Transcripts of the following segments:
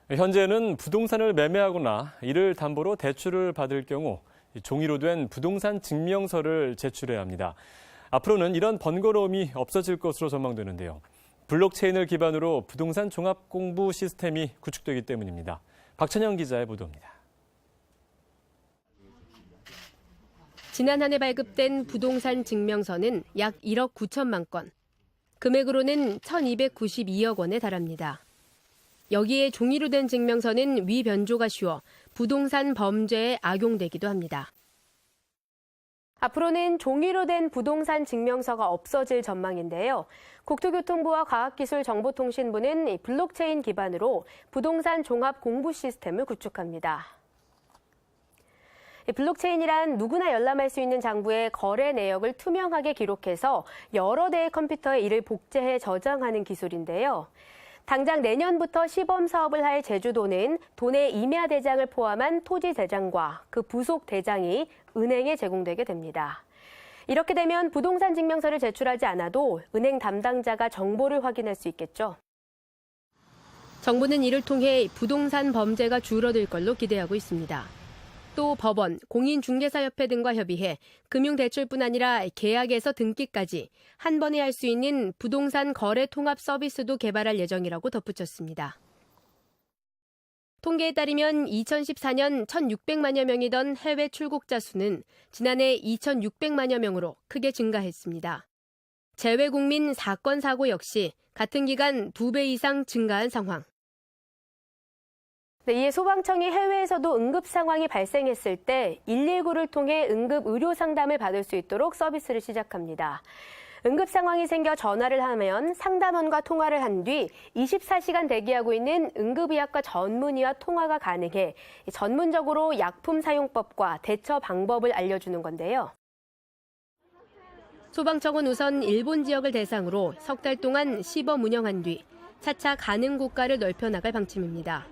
현재는 부동산을 매매하거나 이를 담보로 대출을 받을 경우 종이로 된 부동산 증명서를 제출해야 합니다. 앞으로는 이런 번거로움이 없어질 것으로 전망되는데요. 블록체인을 기반으로 부동산 종합 공부 시스템이 구축되기 때문입니다. 박찬영 기자의 보도입니다. 지난 한 해 발급된 부동산 증명서는 약 1억 9천만 건. 금액으로는 1,292억 원에 달합니다. 여기에 종이로 된 증명서는 위 변조가 쉬워 부동산 범죄에 악용되기도 합니다. 앞으로는 종이로 된 부동산 증명서가 없어질 전망인데요. 국토교통부와 과학기술정보통신부는 블록체인 기반으로 부동산 종합 공부 시스템을 구축합니다. 블록체인이란 누구나 열람할 수 있는 장부의 거래 내역을 투명하게 기록해서 여러 대의 컴퓨터에 이를 복제해 저장하는 기술인데요. 당장 내년부터 시범 사업을 할 제주도는 도내 임야 대장을 포함한 토지 대장과 그 부속 대장이 은행에 제공되게 됩니다. 이렇게 되면 부동산 증명서를 제출하지 않아도 은행 담당자가 정보를 확인할 수 있겠죠. 정부는 이를 통해 부동산 범죄가 줄어들 걸로 기대하고 있습니다. 또 법원, 공인중개사협회 등과 협의해 금융대출뿐 아니라 계약에서 등기까지 한 번에 할 수 있는 부동산 거래 통합 서비스도 개발할 예정이라고 덧붙였습니다. 통계에 따르면 2014년 1,600만여 명이던 해외 출국자 수는 지난해 2,600만여 명으로 크게 증가했습니다. 재외국민 사건 사고 역시 같은 기간 2배 이상 증가한 상황. 이에 소방청이 해외에서도 응급 상황이 발생했을 때 119를 통해 응급 의료 상담을 받을 수 있도록 서비스를 시작합니다. 응급 상황이 생겨 전화를 하면 상담원과 통화를 한 뒤 24시간 대기하고 있는 응급의학과 전문의와 통화가 가능해 전문적으로 약품 사용법과 대처 방법을 알려주는 건데요. 소방청은 우선 일본 지역을 대상으로 석 달 동안 시범 운영한 뒤 차차 가능 국가를 넓혀나갈 방침입니다.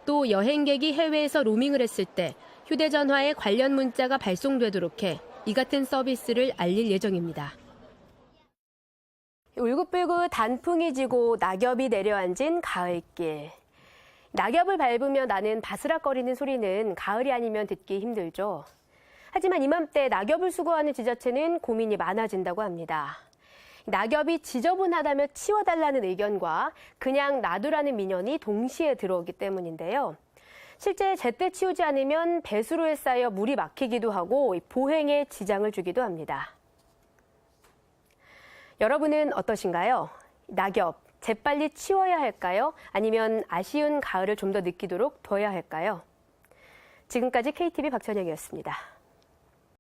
또 여행객이 해외에서 로밍을 했을 때 휴대전화에 관련 문자가 발송되도록 해 이 같은 서비스를 알릴 예정입니다. 울긋불긋 단풍이 지고 낙엽이 내려앉은 가을길. 낙엽을 밟으며 나는 바스락거리는 소리는 가을이 아니면 듣기 힘들죠. 하지만 이맘때 낙엽을 수거하는 지자체는 고민이 많아진다고 합니다. 낙엽이 지저분하다며 치워달라는 의견과 그냥 놔두라는 민원이 동시에 들어오기 때문인데요. 실제 제때 치우지 않으면 배수로에 쌓여 물이 막히기도 하고 보행에 지장을 주기도 합니다. 여러분은 어떠신가요? 낙엽, 재빨리 치워야 할까요? 아니면 아쉬운 가을을 좀 더 느끼도록 둬야 할까요? 지금까지 KTV 박찬영이었습니다.